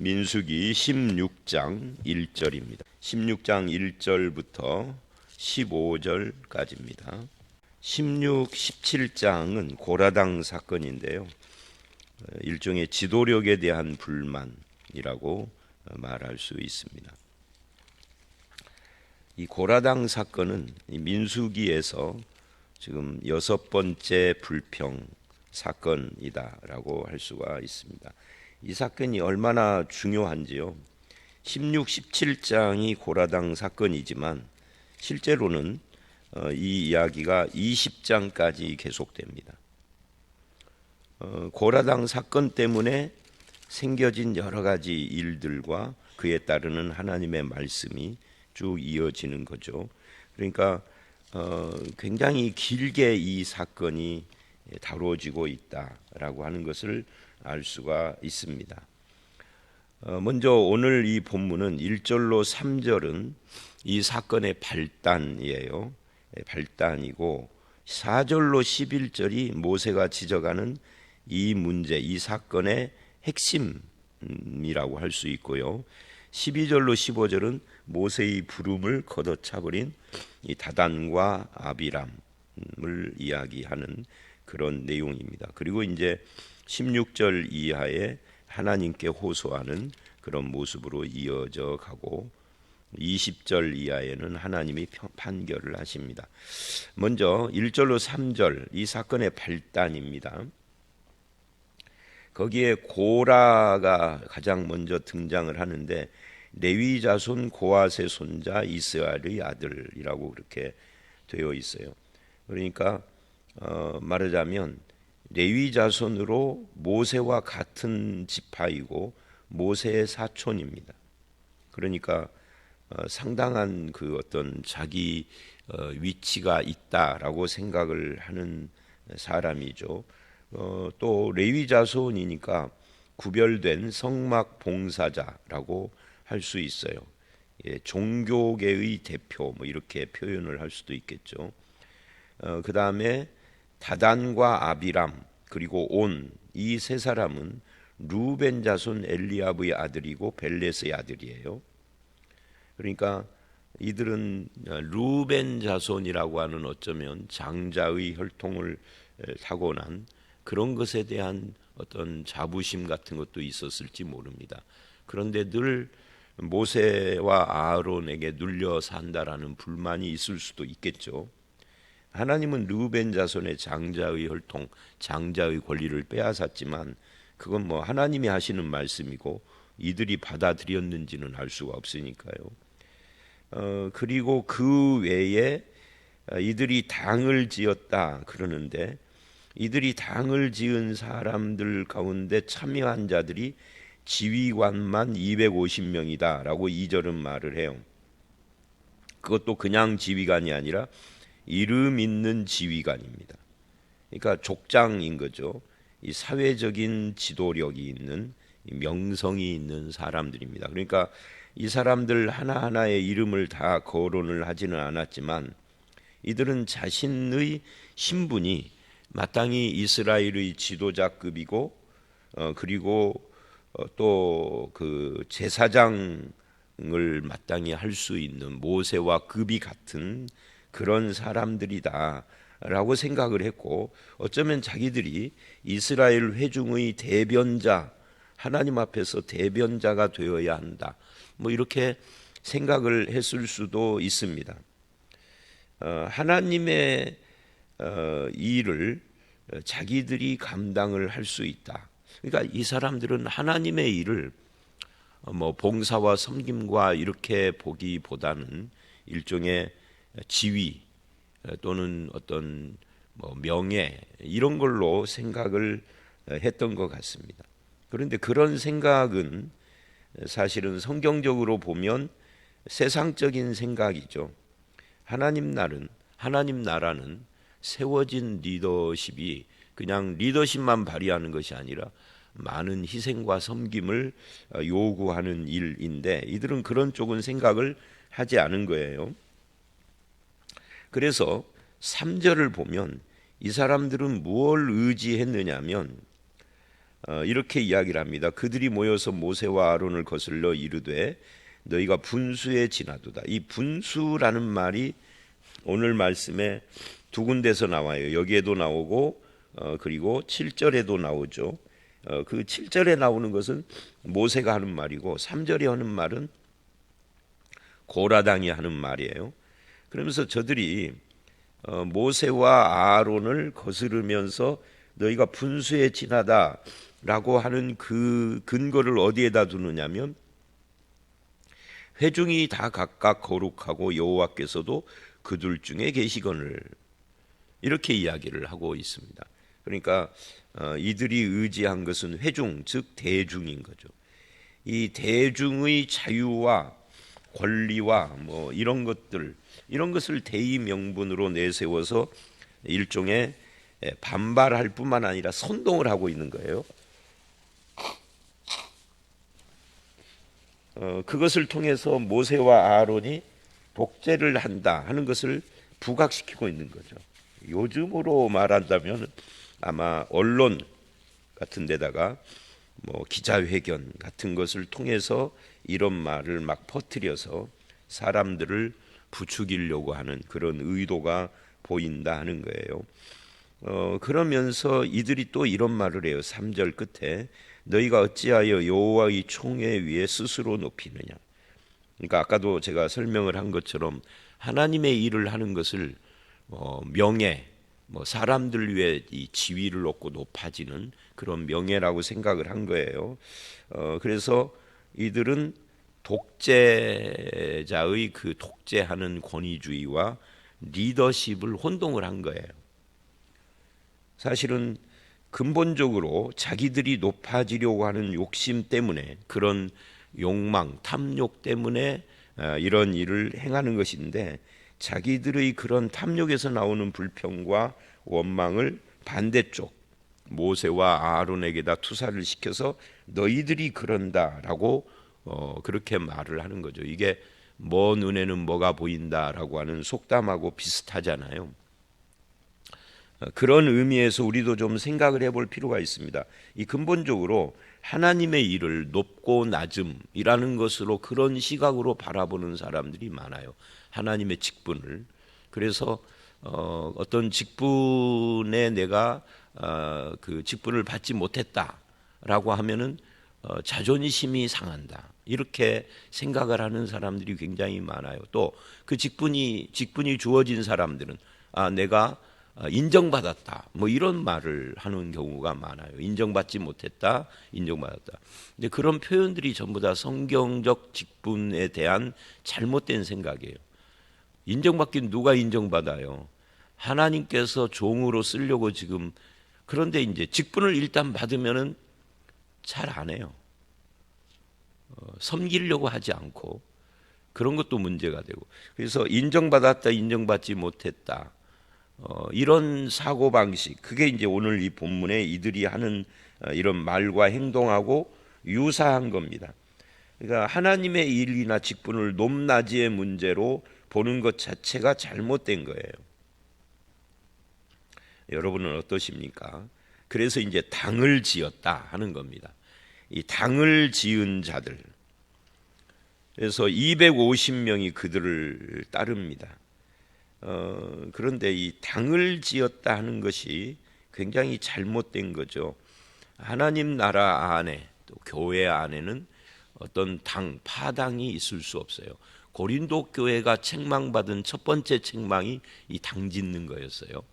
민수기 16장 1절입니다. 16장 1절부터 15절까지입니다. 16, 17장은 고라당 사건인데요. 일종의 지도력에 대한 불만이라고 말할 수 있습니다. 이 고라당 사건은 민수기에서 지금 6번째 불평 사건이다라고 할 수가 있습니다. 이 사건이 얼마나 중요한지요. 16, 17장이 고라당 사건이지만 실제로는 이 이야기가 20장까지 계속됩니다. 고라당 사건 때문에 생겨진 여러 가지 일들과 그에 따르는 하나님의 말씀이 쭉 이어지는 거죠. 그러니까 굉장히 길게 이 사건이 다뤄지고 있다라고 하는 것을 알 수가 있습니다. 먼저 오늘 이 본문은 1절로 3절은 이 사건의 발단이에요. 발단이고 4절로 11절이 모세가 지적하는 이 문제, 이 사건의 핵심이라고 할 수 있고요. 12절로 15절은 모세의 부름을 걷어차버린 이 다단과 아비람을 이야기하는 그런 내용입니다. 그리고 이제 16절 이하에 하나님께 호소하는 그런 모습으로 이어져 가고 20절 이하에는 하나님이 판결을 하십니다. 먼저 1절로 3절 이 사건의 발단입니다. 거기에 고라가 가장 먼저 등장을 하는데 레위 자손 고핫의 손자 이스라엘의 아들이라고 그렇게 되어 있어요. 그러니까 말하자면 레위 자손으로 모세와 같은 지파이고 모세의 사촌입니다. 그러니까 상당한 그 어떤 자기 위치가 있다라고 생각을 하는 사람이죠. 또 레위 자손이니까 구별된 성막 봉사자라고 할 수 있어요. 예, 종교계의 대표 뭐 이렇게 표현을 할 수도 있겠죠. 그 다음에 다단과 아비람 그리고 온 이 세 사람은 루벤 자손 엘리압의 아들이고 벨렛의 아들이에요. 그러니까 이들은 루벤 자손이라고 하는 어쩌면 장자의 혈통을 타고난 그런 것에 대한 어떤 자부심 같은 것도 있었을지 모릅니다. 그런데 늘 모세와 아론에게 눌려 산다라는 불만이 있을 수도 있겠죠. 하나님은 르우벤 자손의 장자의 혈통, 장자의 권리를 빼앗았지만 그건 뭐 하나님이 하시는 말씀이고 이들이 받아들였는지는 알 수가 없으니까요. 그리고 그 외에 이들이 당을 지었다 그러는데 이들이 당을 지은 사람들 가운데 참여한 자들이 지휘관만 250명이다 라고 2절은 말을 해요. 그것도 그냥 지휘관이 아니라 이름 있는 지휘관입니다. 그러니까 족장인 거죠. 이 사회적인 지도력이 있는 명성이 있는 사람들입니다. 그러니까 이 사람들 하나하나의 이름을 다 거론을 하지는 않았지만 이들은 자신의 신분이 마땅히 이스라엘의 지도자급이고 그리고 또 그 제사장을 마땅히 할 수 있는 모세와 급이 같은 그런 사람들이다라고 생각을 했고 어쩌면 자기들이 이스라엘 회중의 대변자 하나님 앞에서 대변자가 되어야 한다 뭐 이렇게 생각을 했을 수도 있습니다. 하나님의 일을 자기들이 감당을 할 수 있다. 그러니까 이 사람들은 하나님의 일을 뭐 봉사와 섬김과 이렇게 보기보다는 일종의 지위 또는 어떤 뭐 명예 이런 걸로 생각을 했던 것 같습니다. 그런데 그런 생각은 사실은 성경적으로 보면 세상적인 생각이죠. 하나님 나라는 세워진 리더십이 그냥 리더십만 발휘하는 것이 아니라 많은 희생과 섬김을 요구하는 일인데 이들은 그런 쪽은 생각을 하지 않은 거예요. 그래서 3절을 보면 이 사람들은 무엇을 의지했느냐면 이렇게 이야기를 합니다. 그들이 모여서 모세와 아론을 거슬러 이르되 너희가 분수에 지나도다. 이 분수라는 말이 오늘 말씀에 두 군데서 나와요. 여기에도 나오고 그리고 7절에도 나오죠. 그 7절에 나오는 것은 모세가 하는 말이고 3절에 하는 말은 고라당이 하는 말이에요. 그러면서 저들이 모세와 아론을 거스르면서 너희가 분수에 지나다라고 하는 그 근거를 어디에다 두느냐면 회중이 다 각각 거룩하고 여호와께서도 그들 중에 계시거늘 이렇게 이야기를 하고 있습니다. 그러니까 이들이 의지한 것은 회중, 즉 대중인 거죠. 이 대중의 자유와 권리와 뭐 이런 것을 대의 명분으로 내세워서 일종의 반발할 뿐만 아니라 선동을 하고 있는 거예요. 그것을 통해서 모세와 아론이 독재를 한다 하는 것을 부각시키고 있는 거죠. 요즘으로 말한다면 아마 언론 같은 데다가 뭐 기자회견 같은 것을 통해서 이런 말을 막 퍼뜨려서 사람들을 부추기려고 하는 그런 의도가 보인다 하는 거예요. 그러면서 이들이 또 이런 말을 해요. 3절 끝에 너희가 어찌하여 여호와의 총회 위에 스스로 높이느냐. 그러니까 아까도 제가 설명을 한 것처럼 하나님의 일을 하는 것을 명예, 사람들 위해 이 지위를 얻고 높아지는 그런 명예라고 생각을 한 거예요. 그래서 이들은 독재자의 그 독재하는 권위주의와 리더십을 혼동을 한 거예요. 사실은 근본적으로 자기들이 높아지려고 하는 욕심 때문에 그런 욕망, 탐욕 때문에 이런 일을 행하는 것인데 자기들의 그런 탐욕에서 나오는 불평과 원망을 반대쪽 모세와 아론에게다 투사를 시켜서 너희들이 그런다라고 그렇게 말을 하는 거죠. 이게 뭐 눈에는 뭐가 보인다라고 하는 속담하고 비슷하잖아요. 그런 의미에서 우리도 좀 생각을 해볼 필요가 있습니다. 이 근본적으로 하나님의 일을 높고 낮음이라는 것으로 그런 시각으로 바라보는 사람들이 많아요. 하나님의 직분을. 그래서 어떤 직분에 내가 그 직분을 받지 못했다라고 하면은 자존심이 상한다. 이렇게 생각을 하는 사람들이 굉장히 많아요. 또 그 직분이 주어진 사람들은 내가 인정받았다. 뭐 이런 말을 하는 경우가 많아요. 인정받지 못했다, 인정받았다. 근데 그런 표현들이 전부 다 성경적 직분에 대한 잘못된 생각이에요. 인정받긴 누가 인정받아요? 하나님께서 종으로 쓰려고 지금. 그런데 이제 직분을 일단 받으면은 잘 안 해요. 섬기려고 하지 않고 그런 것도 문제가 되고. 그래서 인정받았다, 인정받지 못했다. 이런 사고방식, 그게 이제 오늘 이 본문에 이들이 하는 이런 말과 행동하고 유사한 겁니다. 그러니까 하나님의 일이나 직분을 높낮이의 문제로 보는 것 자체가 잘못된 거예요. 여러분은 어떠십니까? 그래서 이제 당을 지었다 하는 겁니다. 이 당을 지은 자들, 그래서 250명이 그들을 따릅니다. 그런데 이 당을 지었다 하는 것이 굉장히 잘못된 거죠. 하나님 나라 안에 또 교회 안에는 어떤 파당이 있을 수 없어요. 고린도 교회가 책망받은 첫 번째 책망이 이 당 짓는 거였어요.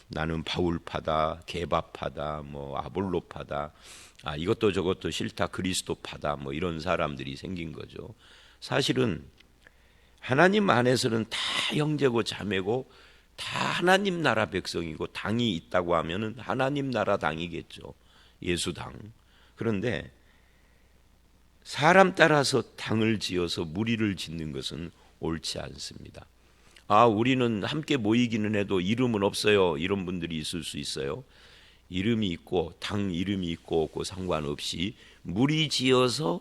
나는 바울파다, 게바파다, 아볼로파다, 이것도 저것도 싫다, 그리스도파다, 이런 사람들이 생긴 거죠. 사실은 하나님 안에서는 다 형제고 자매고 다 하나님 나라 백성이고 당이 있다고 하면은 하나님 나라 당이겠죠. 예수당. 그런데 사람 따라서 당을 지어서 무리를 짓는 것은 옳지 않습니다. 우리는 함께 모이기는 해도 이름은 없어요. 이런 분들이 있을 수 있어요. 이름이 있고 당 이름이 있고 없고 상관없이 무리 지어서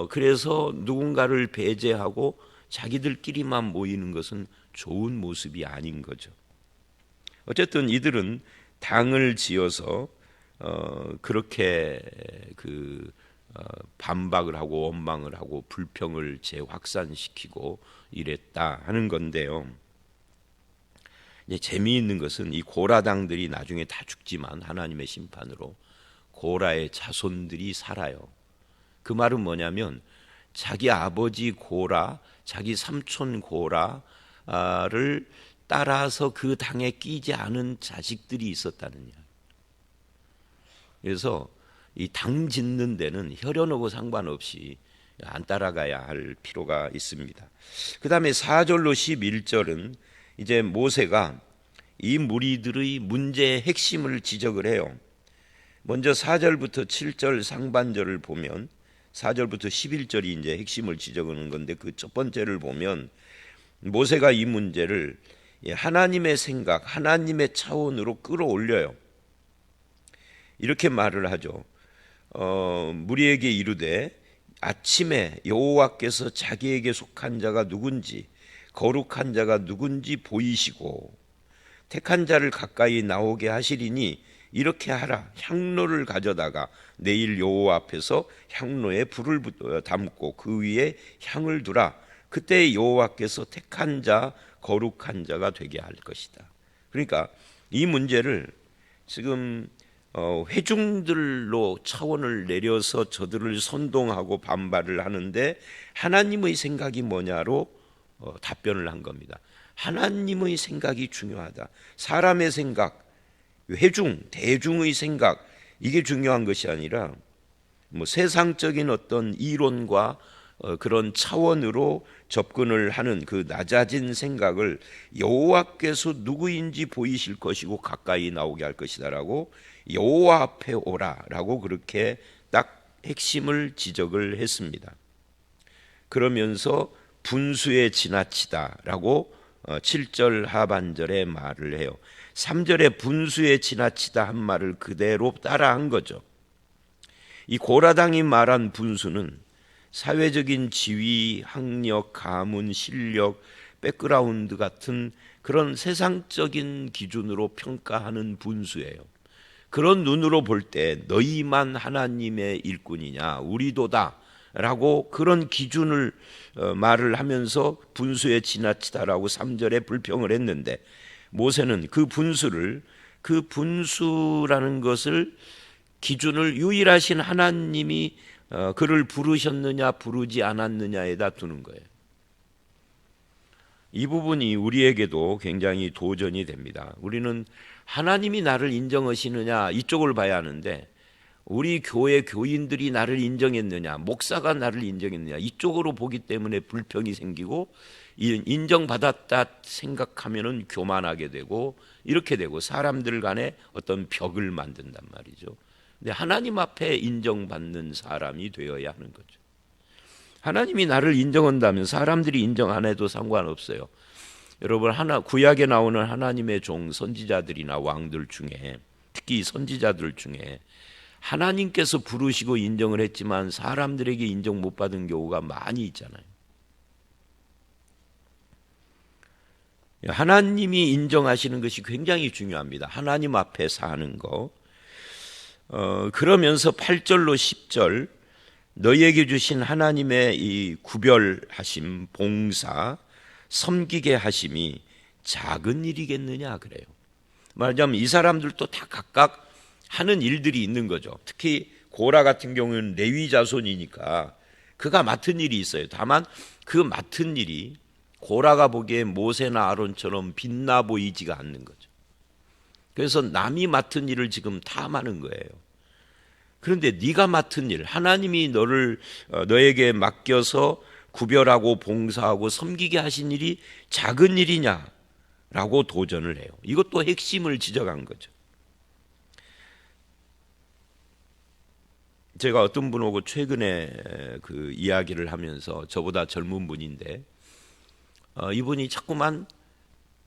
그래서 누군가를 배제하고 자기들끼리만 모이는 것은 좋은 모습이 아닌 거죠. 어쨌든 이들은 당을 지어서 그렇게 반박을 하고 원망을 하고 불평을 재확산시키고 이랬다 하는 건데요. 이제 재미있는 것은 이 고라당들이 나중에 다 죽지만 하나님의 심판으로 고라의 자손들이 살아요. 그 말은 뭐냐면 자기 아버지 고라, 자기 삼촌 고라를 따라서 그 당에 끼지 않은 자식들이 있었다는 이야기. 그래서 이 당 짓는 데는 혈연하고 상관없이 안 따라가야 할 필요가 있습니다. 그 다음에 4절로 11절은 이제 모세가 이 무리들의 문제의 핵심을 지적을 해요. 먼저 4절부터 7절 상반절을 보면 4절부터 11절이 이제 핵심을 지적하는 건데 그 첫 번째를 보면 모세가 이 문제를 하나님의 생각, 하나님의 차원으로 끌어올려요. 이렇게 말을 하죠. 무리에게 이르되 아침에 여호와께서 자기에게 속한 자가 누군지 거룩한 자가 누군지 보이시고 택한 자를 가까이 나오게 하시리니 이렇게 하라. 향로를 가져다가 내일 여호와 앞에서 향로에 불을 담고 그 위에 향을 두라. 그때 여호와께서 택한 자 거룩한 자가 되게 할 것이다. 그러니까 이 문제를 지금 회중들로 차원을 내려서 저들을 선동하고 반발을 하는데 하나님의 생각이 뭐냐로 답변을 한 겁니다. 하나님의 생각이 중요하다. 사람의 생각, 회중, 대중의 생각 이게 중요한 것이 아니라 뭐 세상적인 어떤 이론과 그런 차원으로 접근을 하는 그 낮아진 생각을 여호와께서 누구인지 보이실 것이고 가까이 나오게 할 것이다라고 여호와 앞에 오라라고 그렇게 딱 핵심을 지적을 했습니다. 그러면서 분수에 지나치다라고 7절 하반절에 말을 해요. 3절에 분수에 지나치다 한 말을 그대로 따라한 거죠. 이 고라당이 말한 분수는 사회적인 지위, 학력, 가문, 실력, 백그라운드 같은 그런 세상적인 기준으로 평가하는 분수예요. 그런 눈으로 볼 때 너희만 하나님의 일꾼이냐 우리도다 라고 그런 기준을 말을 하면서 분수에 지나치다라고 3절에 불평을 했는데 모세는 그 분수라는 것을 기준을 유일하신 하나님이 그를 부르셨느냐 부르지 않았느냐에다 두는 거예요. 이 부분이 우리에게도 굉장히 도전이 됩니다. 우리는 하나님이 나를 인정하시느냐 이쪽을 봐야 하는데 우리 교회 교인들이 나를 인정했느냐 목사가 나를 인정했느냐 이쪽으로 보기 때문에 불평이 생기고 인정받았다 생각하면은 교만하게 되고 이렇게 되고 사람들 간에 어떤 벽을 만든단 말이죠. 근데 하나님 앞에 인정받는 사람이 되어야 하는 거죠. 하나님이 나를 인정한다면 사람들이 인정 안 해도 상관없어요. 여러분 구약에 나오는 하나님의 종 선지자들이나 왕들 중에 특히 선지자들 중에 하나님께서 부르시고 인정을 했지만 사람들에게 인정 못 받은 경우가 많이 있잖아요. 하나님이 인정하시는 것이 굉장히 중요합니다. 하나님 앞에 사는 거. 그러면서 8절로 10절 너희에게 주신 하나님의 이 구별하심, 봉사, 섬기게 하심이 작은 일이겠느냐 그래요. 말하자면 이 사람들도 다 각각 하는 일들이 있는 거죠. 특히 고라 같은 경우는 레위 자손이니까 그가 맡은 일이 있어요. 다만 그 맡은 일이 고라가 보기에 모세나 아론처럼 빛나 보이지가 않는 거죠. 그래서 남이 맡은 일을 지금 탐하는 거예요. 그런데 네가 맡은 일, 하나님이 너에게 맡겨서 구별하고 봉사하고 섬기게 하신 일이 작은 일이냐라고 도전을 해요. 이것도 핵심을 지적한 거죠. 제가 어떤 분하고 최근에 그 이야기를 하면서 저보다 젊은 분인데 이분이 자꾸만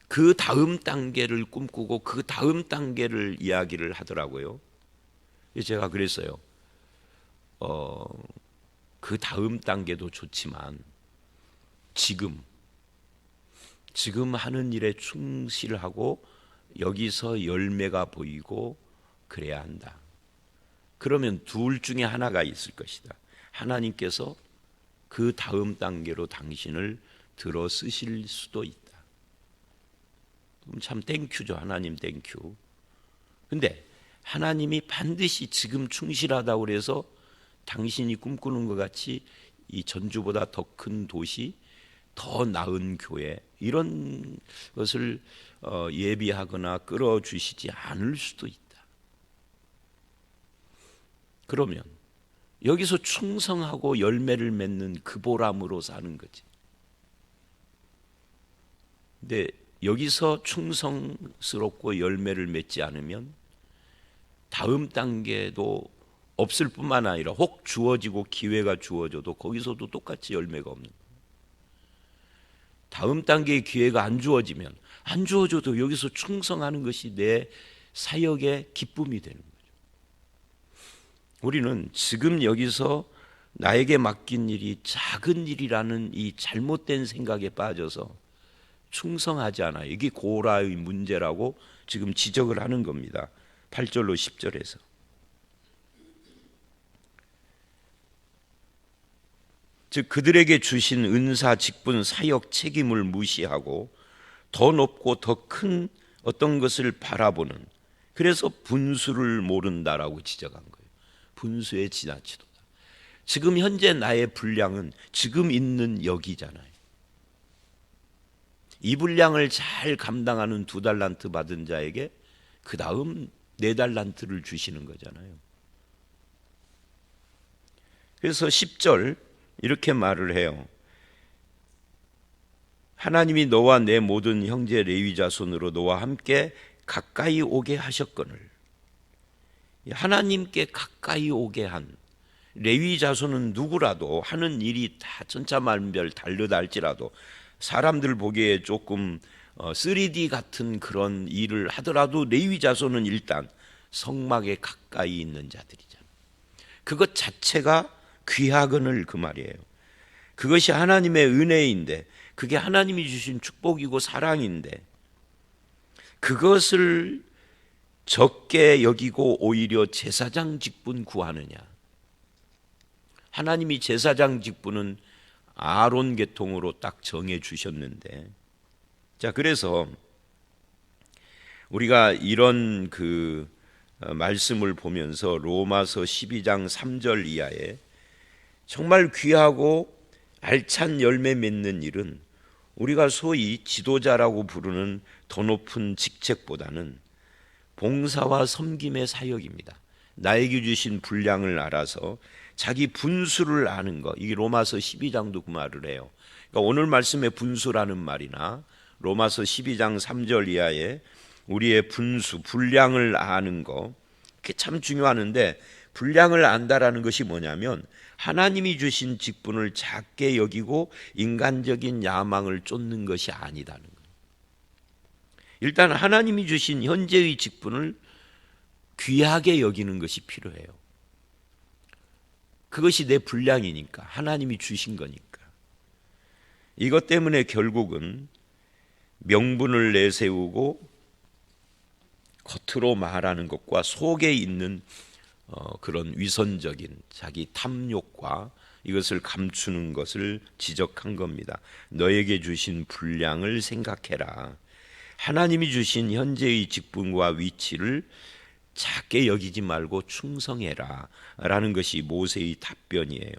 그 다음 단계를 꿈꾸고 그 다음 단계를 이야기를 하더라고요. 제가 그랬어요. 그 다음 단계도 좋지만 지금 하는 일에 충실하고 여기서 열매가 보이고 그래야 한다. 그러면 둘 중에 하나가 있을 것이다. 하나님께서 그 다음 단계로 당신을 들어 쓰실 수도 있다. 그럼 참 땡큐죠. 하나님 땡큐. 근데 하나님이 반드시 지금 충실하다고 그래서 당신이 꿈꾸는 것 같이 이 전주보다 더 큰 도시, 더 나은 교회 이런 것을 예비하거나 끌어주시지 않을 수도 있다. 그러면 여기서 충성하고 열매를 맺는 그 보람으로 사는 거지. 근데 여기서 충성스럽고 열매를 맺지 않으면 다음 단계도 없을 뿐만 아니라 혹 주어지고 기회가 주어져도 거기서도 똑같이 열매가 없는 거예요. 다음 단계의 기회가 안 주어져도 여기서 충성하는 것이 내 사역의 기쁨이 되는 거죠. 우리는 지금 여기서 나에게 맡긴 일이 작은 일이라는 이 잘못된 생각에 빠져서 충성하지 않아요. 이게 고라의 문제라고 지금 지적을 하는 겁니다. 8절로 10절에서. 즉 그들에게 주신 은사, 직분, 사역, 책임을 무시하고 더 높고 더 큰 어떤 것을 바라보는, 그래서 분수를 모른다라고 지적한 거예요. 분수의 지나치도다. 지금 현재 나의 분량은 지금 있는 여기잖아요. 이 분량을 잘 감당하는 2달란트 받은 자에게 그 다음 4달란트를 주시는 거잖아요. 그래서 10절 이렇게 말을 해요. 하나님이 너와 내 모든 형제 레위 자손으로 너와 함께 가까이 오게 하셨거늘. 하나님께 가까이 오게 한 레위 자손은 누구라도 하는 일이 다 천차만별 다르다 할지라도 사람들 보기에 조금 3D 같은 그런 일을 하더라도 레위 자손은 일단 성막에 가까이 있는 자들이잖아요. 그것 자체가 귀하거늘 그 말이에요. 그것이 하나님의 은혜인데, 그게 하나님이 주신 축복이고 사랑인데, 그것을 적게 여기고 오히려 제사장 직분 구하느냐. 하나님이 제사장 직분은 아론 계통으로 딱 정해 주셨는데, 자, 그래서 우리가 이런 그 말씀을 보면서 로마서 12장 3절 이하에 정말 귀하고 알찬 열매 맺는 일은 우리가 소위 지도자라고 부르는 더 높은 직책보다는 봉사와 섬김의 사역입니다. 나에게 주신 분량을 알아서 자기 분수를 아는 것, 이게 로마서 12장도 그 말을 해요. 그러니까 오늘 말씀의 분수라는 말이나 로마서 12장 3절 이하에 우리의 분수, 분량을 아는 거, 그게 참 중요하는데, 분량을 안다라는 것이 뭐냐면 하나님이 주신 직분을 작게 여기고 인간적인 야망을 쫓는 것이 아니다는 거예요. 일단 하나님이 주신 현재의 직분을 귀하게 여기는 것이 필요해요. 그것이 내 분량이니까, 하나님이 주신 거니까. 이것 때문에 결국은 명분을 내세우고 겉으로 말하는 것과 속에 있는 그런 위선적인 자기 탐욕과 이것을 감추는 것을 지적한 겁니다. 너에게 주신 분량을 생각해라. 하나님이 주신 현재의 직분과 위치를 작게 여기지 말고 충성해라 라는 것이 모세의 답변이에요.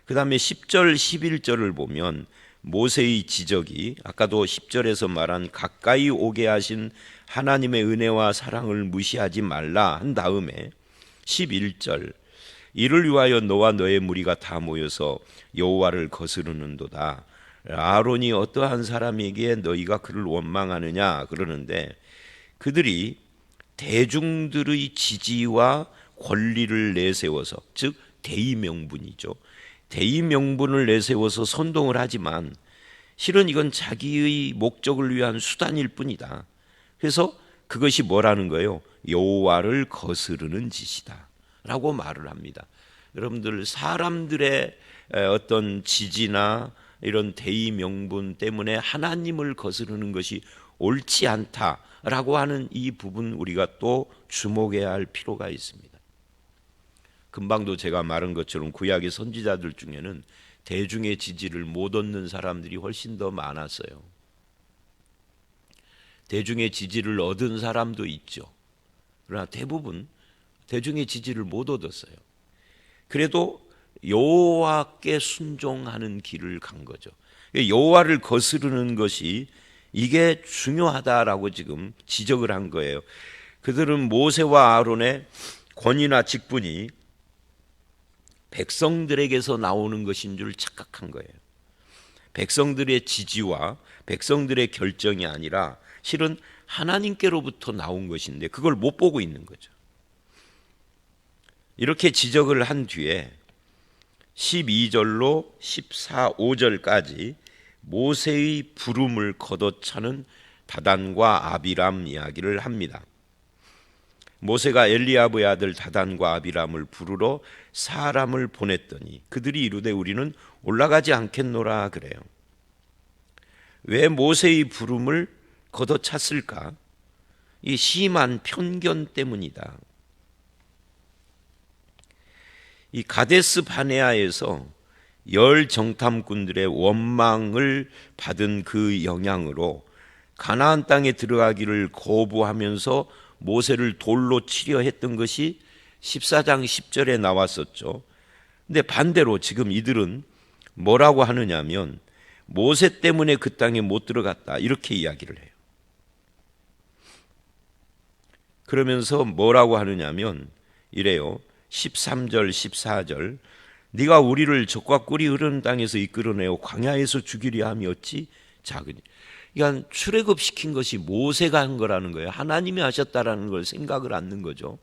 그 다음에 10절 11절을 보면 모세의 지적이 아까도 10절에서 말한 가까이 오게 하신 하나님의 은혜와 사랑을 무시하지 말라 한 다음에 11절 이를 위하여 너와 너의 무리가 다 모여서 여호와를 거스르는도다. 아론이 어떠한 사람에게 너희가 그를 원망하느냐 그러는데, 그들이 대중들의 지지와 권리를 내세워서, 즉 대의명분이죠. 대의명분을 내세워서 선동을 하지만 실은 이건 자기의 목적을 위한 수단일 뿐이다. 그래서 그것이 뭐라는 거예요? 여호와를 거스르는 짓이다 라고 말을 합니다. 여러분들, 사람들의 어떤 지지나 이런 대의 명분 때문에 하나님을 거스르는 것이 옳지 않다라고 하는 이 부분 우리가 또 주목해야 할 필요가 있습니다. 금방도 제가 말한 것처럼 구약의 선지자들 중에는 대중의 지지를 못 얻는 사람들이 훨씬 더 많았어요. 대중의 지지를 얻은 사람도 있죠. 그러나 대부분 대중의 지지를 못 얻었어요. 그래도 여호와께 순종하는 길을 간 거죠. 여호와를 거스르는 것이 이게 중요하다라고 지금 지적을 한 거예요. 그들은 모세와 아론의 권위나 직분이 백성들에게서 나오는 것인 줄 착각한 거예요. 백성들의 지지와 백성들의 결정이 아니라 실은 하나님께로부터 나온 것인데 그걸 못 보고 있는 거죠. 이렇게 지적을 한 뒤에 12절로 14, 5절까지 모세의 부름을 걷어차는 다단과 아비람 이야기를 합니다. 모세가 엘리야브의 아들 다단과 아비람을 부르러 사람을 보냈더니 그들이 이르되 우리는 올라가지 않겠노라 그래요. 왜 모세의 부름을 걷어찼을까? 이 심한 편견 때문이다. 이 가데스 바네아에서 열 정탐꾼들의 원망을 받은 그 영향으로 가나안 땅에 들어가기를 거부하면서 모세를 돌로 치려 했던 것이 14장 10절에 나왔었죠. 근데 반대로 지금 이들은 뭐라고 하느냐면 모세 때문에 그 땅에 못 들어갔다 이렇게 이야기를 해요. 그러면서 뭐라고 하느냐면 이래요. 13절 14절 네가 우리를 적과 꿀이 흐르는 땅에서 이끌어내어 광야에서 죽이려 함이 어찌 작으니. 그러니까 출애굽시킨 것이 모세가 한 거라는 거예요. 하나님이 하셨다라는 걸 생각을 않는 거죠.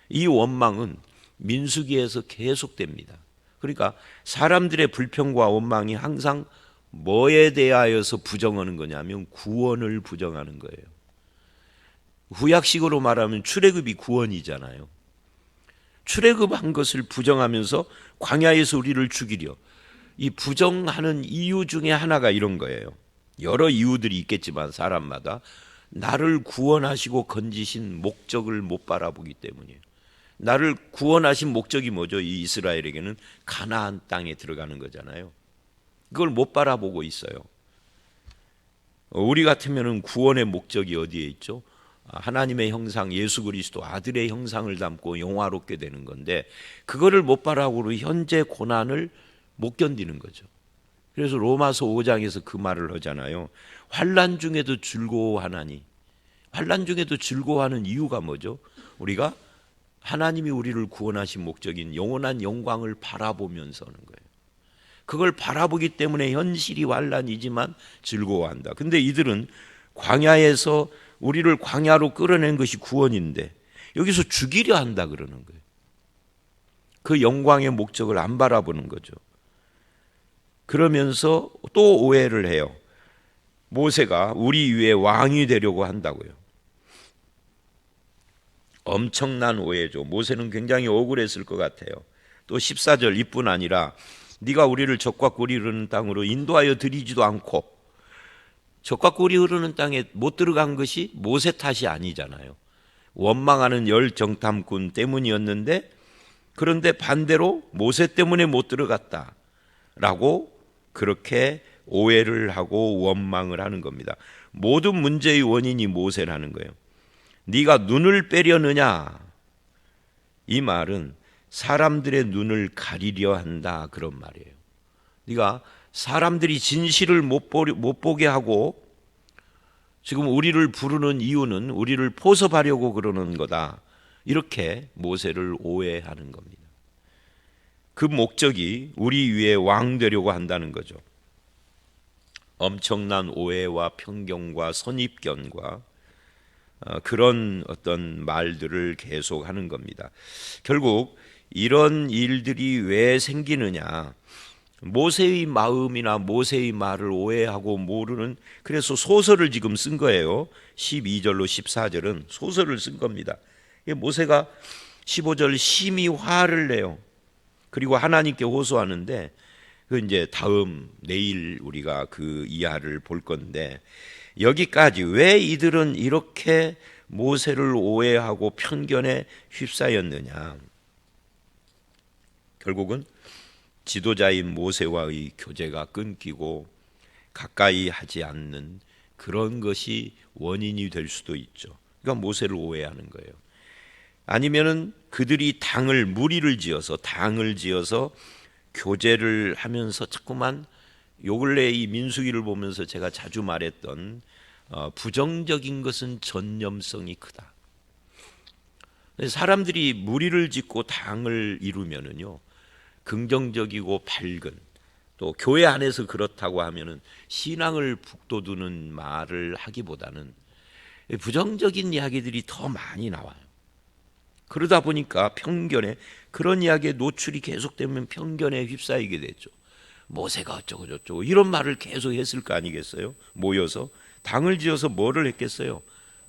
이 원망은 민수기에서 계속됩니다. 그러니까 사람들의 불평과 원망이 항상 뭐에 대하여서 부정하는 거냐면 구원을 부정하는 거예요. 구약식으로 말하면 출애굽이 구원이잖아요. 출애굽한 것을 부정하면서 광야에서 우리를 죽이려. 이 부정하는 이유 중에 하나가 이런 거예요. 여러 이유들이 있겠지만 사람마다 나를 구원하시고 건지신 목적을 못 바라보기 때문이에요. 나를 구원하신 목적이 뭐죠? 이 이스라엘에게는 가나안 땅에 들어가는 거잖아요. 그걸 못 바라보고 있어요. 우리 같으면 구원의 목적이 어디에 있죠? 하나님의 형상, 예수 그리스도 아들의 형상을 담고 영화롭게 되는 건데 그거를 못 바라보고 현재 고난을 못 견디는 거죠. 그래서 로마서 5장에서 그 말을 하잖아요. 환난 중에도 즐거워하나니. 환난 중에도 즐거워하는 이유가 뭐죠? 우리가 하나님이 우리를 구원하신 목적인 영원한 영광을 바라보면서 하는 거예요. 그걸 바라보기 때문에 현실이 환난이지만 즐거워한다. 근데 이들은 광야에서 우리를 광야로 끌어낸 것이 구원인데 여기서 죽이려 한다 그러는 거예요. 그 영광의 목적을 안 바라보는 거죠. 그러면서 또 오해를 해요. 모세가 우리 위에 왕이 되려고 한다고요. 엄청난 오해죠. 모세는 굉장히 억울했을 것 같아요. 또 14절 이뿐 아니라 네가 우리를 적과 꿀이 흐르는 땅으로 인도하여 들이지도 않고 적과 꿀이 흐르는 땅에 못 들어간 것이 모세 탓이 아니잖아요. 원망하는 열 정탐꾼 때문이었는데 그런데 반대로 모세 때문에 못 들어갔다라고 그렇게 오해를 하고 원망을 하는 겁니다. 모든 문제의 원인이 모세라는 거예요. 네가 눈을 빼려느냐? 이 말은 사람들의 눈을 가리려 한다 그런 말이에요. 네가 사람들이 진실을 못 보게 하고 지금 우리를 부르는 이유는 우리를 포섭하려고 그러는 거다. 이렇게 모세를 오해하는 겁니다. 그 목적이 우리 위에 왕 되려고 한다는 거죠. 엄청난 오해와 편견과 선입견과 그런 어떤 말들을 계속하는 겁니다. 결국 이런 일들이 왜 생기느냐? 모세의 마음이나 모세의 말을 오해하고 모르는, 그래서 소설을 지금 쓴 거예요. 12절로 14절은 소설을 쓴 겁니다. 모세가 15절 심히 화를 내요. 그리고 하나님께 호소하는데 그 이제 다음 내일 우리가 그 이하를 볼 건데 여기까지 왜 이들은 이렇게 모세를 오해하고 편견에 휩싸였느냐? 결국은 지도자인 모세와의 교제가 끊기고 가까이 하지 않는 그런 것이 원인이 될 수도 있죠. 그러니까 모세를 오해하는 거예요. 아니면은 그들이 무리를 지어서 당을 지어서 교제를 하면서 자꾸만 요 근래 이 민수기를 보면서 제가 자주 말했던 부정적인 것은 전념성이 크다. 사람들이 무리를 짓고 당을 이루면은요, 긍정적이고 밝은, 또 교회 안에서 그렇다고 하면은 신앙을 북돋우는 말을 하기보다는 부정적인 이야기들이 더 많이 나와요. 그러다 보니까 그런 이야기에 노출이 계속되면 편견에 휩싸이게 됐죠. 모세가 어쩌고 저쩌고 이런 말을 계속 했을 거 아니겠어요? 모여서 당을 지어서 뭐를 했겠어요?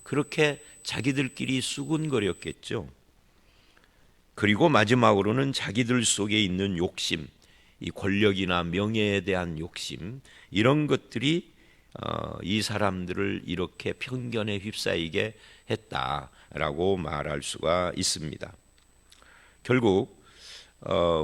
그렇게 자기들끼리 수군거렸겠죠. 그리고 마지막으로는 자기들 속에 있는 욕심, 이 권력이나 명예에 대한 욕심, 이런 것들이 이 사람들을 이렇게 편견에 휩싸이게 했다라고 말할 수가 있습니다. 결국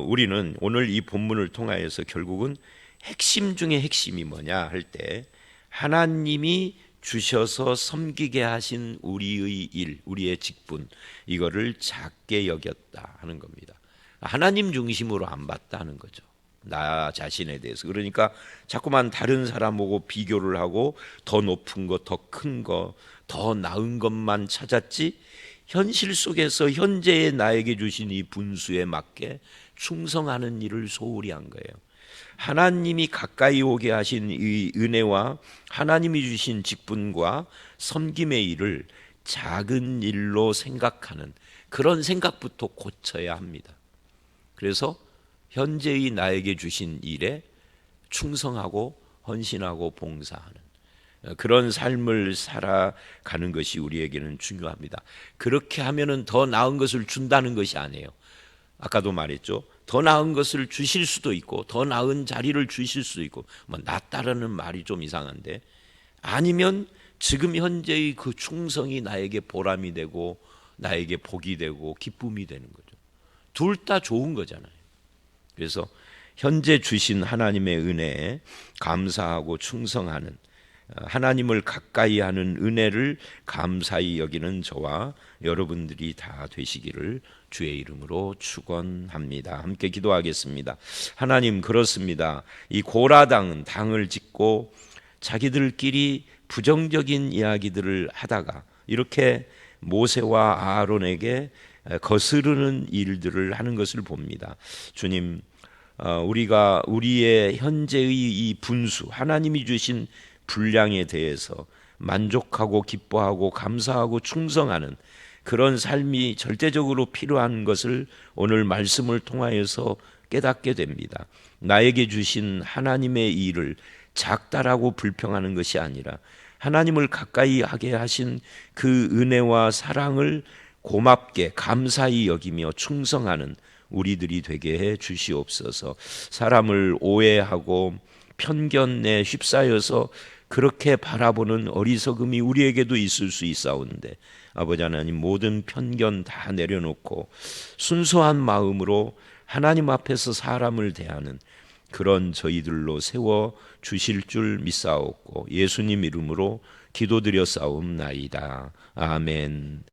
우리는 오늘 이 본문을 통하여서 결국은 핵심 중에 핵심이 뭐냐 할 때, 하나님이 주셔서 섬기게 하신 우리의 일, 우리의 직분, 이거를 작게 여겼다 하는 겁니다. 하나님 중심으로 안 봤다 하는 거죠. 나 자신에 대해서. 그러니까 자꾸만 다른 사람 보고 비교를 하고 더 높은 것, 더 큰 것, 더 나은 것만 찾았지, 현실 속에서 현재의 나에게 주신 이 분수에 맞게 충성하는 일을 소홀히 한 거예요. 하나님이 가까이 오게 하신 이 은혜와 하나님이 주신 직분과 섬김의 일을 작은 일로 생각하는 그런 생각부터 고쳐야 합니다. 그래서 현재의 나에게 주신 일에 충성하고 헌신하고 봉사하는 그런 삶을 살아가는 것이 우리에게는 중요합니다. 그렇게 하면은 더 나은 것을 준다는 것이 아니에요. 아까도 말했죠. 더 나은 것을 주실 수도 있고 더 나은 자리를 주실 수도 있고, 낫다라는 말이 좀 이상한데, 아니면 지금 현재의 그 충성이 나에게 보람이 되고 나에게 복이 되고 기쁨이 되는 거죠. 둘 다 좋은 거잖아요. 그래서 현재 주신 하나님의 은혜에 감사하고 충성하는, 하나님을 가까이 하는 은혜를 감사히 여기는 저와 여러분들이 다 되시기를 주의 이름으로 축원합니다. 함께 기도하겠습니다. 하나님, 그렇습니다. 이 고라당은 당을 짓고 자기들끼리 부정적인 이야기들을 하다가 이렇게 모세와 아론에게 거스르는 일들을 하는 것을 봅니다. 주님, 우리가 우리의 현재의 이 분수, 하나님이 주신 분량에 대해서 만족하고 기뻐하고 감사하고 충성하는 그런 삶이 절대적으로 필요한 것을 오늘 말씀을 통하여서 깨닫게 됩니다. 나에게 주신 하나님의 일을 작다라고 불평하는 것이 아니라 하나님을 가까이 하게 하신 그 은혜와 사랑을 고맙게 감사히 여기며 충성하는 우리들이 되게 해 주시옵소서. 사람을 오해하고 편견에 휩싸여서 그렇게 바라보는 어리석음이 우리에게도 있을 수 있사온데, 아버지 하나님, 모든 편견 다 내려놓고 순수한 마음으로 하나님 앞에서 사람을 대하는 그런 저희들로 세워 주실 줄 믿사옵고 예수님 이름으로 기도드려 싸움나이다. 아멘.